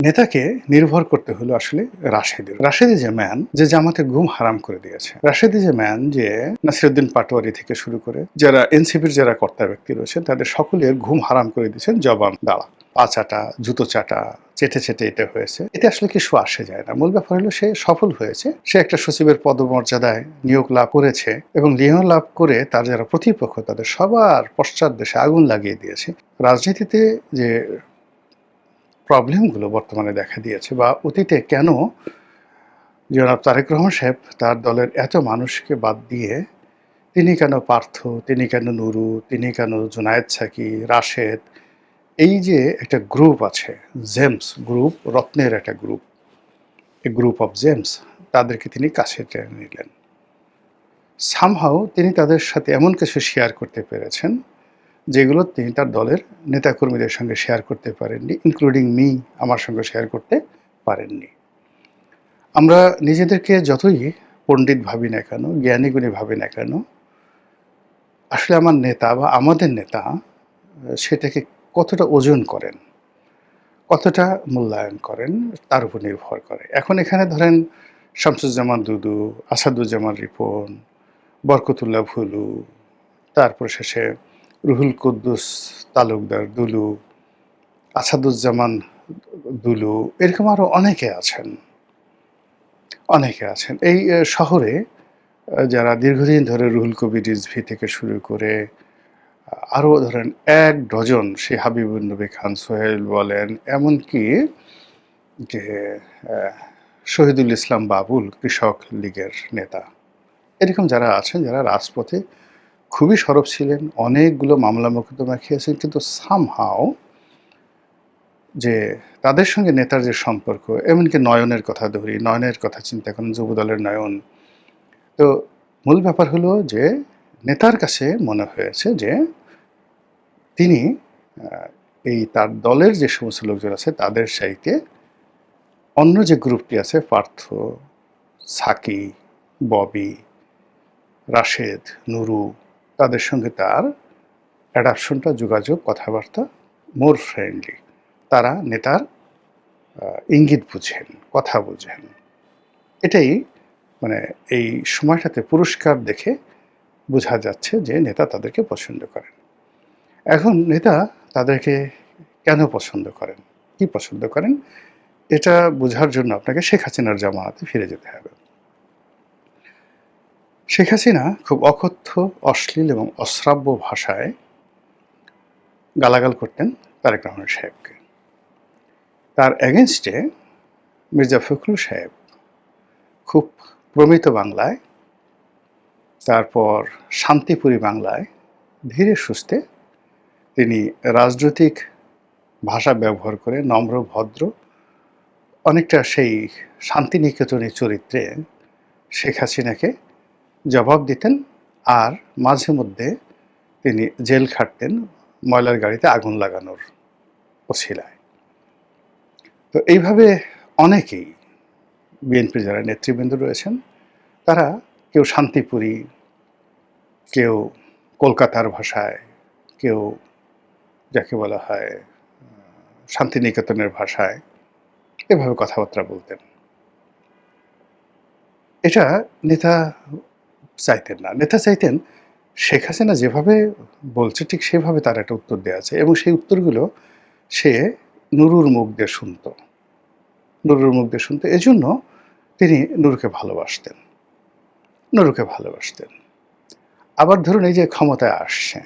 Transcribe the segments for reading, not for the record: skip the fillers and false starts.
নেতাকে নির্ভর করতে হলো আসলে রাশেদের। রাশেদ ইজ এ ম্যান যে জামাতের ঘুম হারাম করে দিয়েছে। রাশেদ ইজ এ ম্যান যে নাসিরুদ্দিন পাটোয়ারি থেকে শুরু করে যারা এনসিপির যারা কর্তা ব্যক্তি রয়েছেন তাদের সকলের ঘুম হারাম করে দিয়েছেন জবান দ্বারা। পা চাটা, জুতো চাটা, চেটে চেটে এটা হয়েছে। এতে আসলে কিছু আসে যায় না। মূল ব্যাপার হলো সে সফল হয়েছে। সে একটা সচিবের পদমর্যাদায় নিয়োগ লাভ করেছে এবং নিয়োগ লাভ করে তার যারা প্রতিপক্ষ তাদের সবার পশ্চাৎ দেশে আগুন লাগিয়ে দিয়েছে। রাজনীতিতে যে প্রবলেমগুলো বর্তমানে দেখা দিয়েছে বা অতীতে কেন জনাব তারেক রহমান সাহেব তার দলের এত মানুষকে বাদ দিয়ে তিনি কেন পার্থ, তিনি কেন নুরু, তিনি কেন জুনায়েদ সাকি, রাশেদ, এই যে একটা গ্রুপ আছে, জেমস গ্রুপ, রত্নের একটা group, A group of James, তাদেরকে তিনি কাছে টেনে নিলেন। সামহাও তিনি তাদের সাথে এমন কিছু শেয়ার করতে পেরেছেন যেগুলো তিনি তার দলের নেতাকর্মীদের সঙ্গে শেয়ার করতে পারেননি, ইনক্লুডিং মি, আমার সঙ্গে শেয়ার করতে পারেননি। আমরা নিজেদেরকে যতই পণ্ডিত ভাবি না কেন, জ্ঞানীগুণী ভাবি না কেন, আসলে আমার নেতা বা আমাদের নেতা সেটাকে কতটা ওজন করেন, কতটা মূল্যায়ন করেন তার উপর নির্ভর করে। এখন এখানে ধরেন শামসুজ্জামান দুদু, আসাদুজ্জামান রিপন, বরকতুল্লাহ ভুলু, তারপর শেষে রুহুল কুদ্দুস তালুকদার দুলু, আসাদুজ্জামান দুলু, এরকম আরও অনেকে আছেন, অনেকে আছেন। এই শহরে যারা দীর্ঘদিন ধরে রুহুল কবির রিজভী থেকে শুরু করে আরও ধরেন ১ ডজন, সে হাবিবুর নবী খান সোহেল বলেন, এমনকি যে শহীদুল ইসলাম বাবুল কৃষক লীগের নেতা, এরকম যারা আছেন যারা রাজপথে খুবই সরব ছিলেন, অনেকগুলো মামলা মোকদ্দমা খেয়েছেন, কিন্তু সামহাও যে তাদের সঙ্গে নেতার যে সম্পর্ক, এমনকি নয়নের কথা ধরি, নয়নের কথা চিন্তা করেন, যুবদলের নয়ন। তো মূল ব্যাপার হলো যে নেতার কাছে মনে হয়েছে যে তিনি এই তার দলের যে সমস্ত লোকজন আছে তাদের চাইতে অন্য যে গ্রুপটি আছে, পার্থ, সাকি, ববি, রাশেদ, নুরু, তাদের সঙ্গে তার অ্যাডাপশনটা, যোগাযোগ, কথাবার্তা মোর ফ্রেন্ডলি। তারা নেতার ইঙ্গিত বুঝেন, কথা বুঝেন। এটাই মানে এই সময়টাতে পুরস্কার দেখে বোঝা যাচ্ছে যে নেতা তাদেরকে পছন্দ করেন। এখন নেতা তাদেরকে কেন পছন্দ করেন, কি পছন্দ করেন, এটা বোঝার জন্য আপনাকে শেখ হাসিনার জামানাতে ফিরে যেতে হবে। শেখ হাসিনা খুব অকথ্য, অশ্লীল এবং অশ্রাব্য ভাষায় গালাগাল করতেন তারেক রহমান সাহেবকে। তার এগেনস্টে মির্জা ফখরুল সাহেব খুব প্রমিত বাংলায়, তারপর শান্তিপুরী বাংলায় ধীরে সুস্থে তিনি রাজনৈতিক ভাষা ব্যবহার করে নম্র, ভদ্র, অনেকটা সেই শান্তিনিকেতনের চরিত্রে শেখ হাসিনাকে জবাব দিতেন। আর মাঝে মধ্যে তিনি জেল খাটতেন ময়লার গাড়িতে আগুন লাগানোর অছিলায়। তো এইভাবে অনেকেই বিএনপির যারা নেতৃবৃন্দ রয়েছেন তারা কেউ শান্তিপুরী, কেউ কলকাতার ভাষায়, কেউ যাকে বলা হয় শান্তিনিকেতনের ভাষায় এভাবে কথাবার্তা বলতেন। এটা নেতা চাইতেন না। নেতা চাইতেন শেখ হাসিনা যেভাবে বলছে ঠিক সেভাবে তার একটা উত্তর দেওয়া আছে, এবং সেই উত্তরগুলো সে নুরুর মুখ দিয়ে শুনত, নুরুর মুখ দিয়ে শুনতো। এজন্য তিনি নুরুকে ভালোবাসতেন, নুরুকে ভালোবাসতেন। আবার ধরুন এই যে ক্ষমতায় আসছে,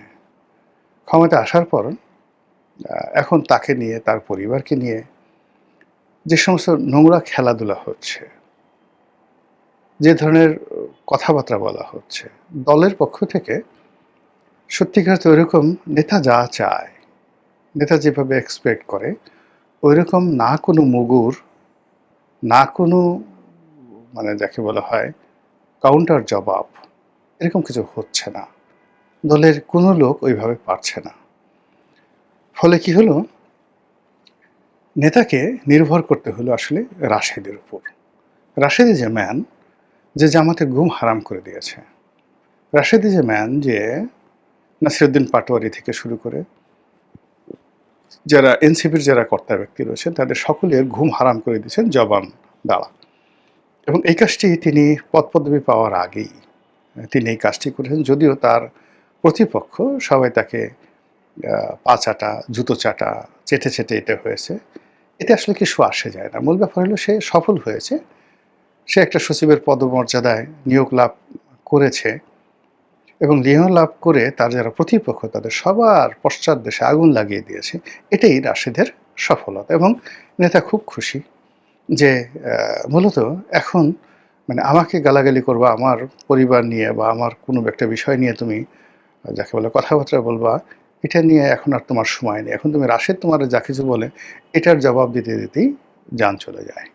ক্ষমতায় আসার পর এখন তাকে নিয়ে, তার পরিবারকে নিয়ে যে সমস্ত নোংরা খেলাধুলা হচ্ছে, যে ধরনের কথাবার্তা বলা হচ্ছে, দলের পক্ষ থেকে সত্যিকার তো ওইরকম নেতা যা চায়, নেতা যেভাবে এক্সপেক্ট করে ওইরকম না কোনো মুগুর, না কোনো মানে যাকে বলা হয় কাউন্টার জবাব, এরকম কিছু হচ্ছে না। দলের কোনো লোক ওইভাবে পারছে না। ফলে কি হলো, নেতাকে নির্ভর করতে হলো আসলে রাশেদের উপর। রাশেদ ইজ এ ম্যান যে জামাতের ঘুম হারাম করে দিয়েছে। রাশেদ ইজ এ ম্যান যে নাসিরুদ্দিন পাটোয়ারি থেকে শুরু করে যারা এনসিপির যারা কর্তা ব্যক্তি রয়েছেন তাদের সকলের ঘুম হারাম করে দিয়েছেন জবান দ্বারা। এবং এই কাজটি তিনি পদপদবি পাওয়ার আগেই তিনি এই কাজটি করেছেন। যদিও তার প্রতিপক্ষ সবাই তাকে পা চাটা, জুতো চাটা, চেটে এটা হয়েছে। এতে আসলে কিছু আসে যায় না। মূল ব্যাপার হলো সে সফল হয়েছে। সে একটা সচিবের পদমর্যাদায় নিয়োগ লাভ করেছে এবং নিয়োগ লাভ করে তার যারা প্রতিপক্ষ তাদের সবার পশ্চাৎদেশে আগুন লাগিয়ে দিয়েছে। এটাই রাশেদের সফলতা এবং নেতা খুব খুশি যে মূলত এখন মানে আমাকে গালাগালি করবা আমার পরিবার নিয়ে বা আমার কোনো একটা বিষয় নিয়ে তুমি যাকে বলে কথাবার্তা বলবা, এটা নিয়ে এখন আর তোমার সময় নেই। এখন তুমি রাশেদ তোমারে যা কিছু বলে এটার জবাব দিতে দিতেই জান চলে যায়।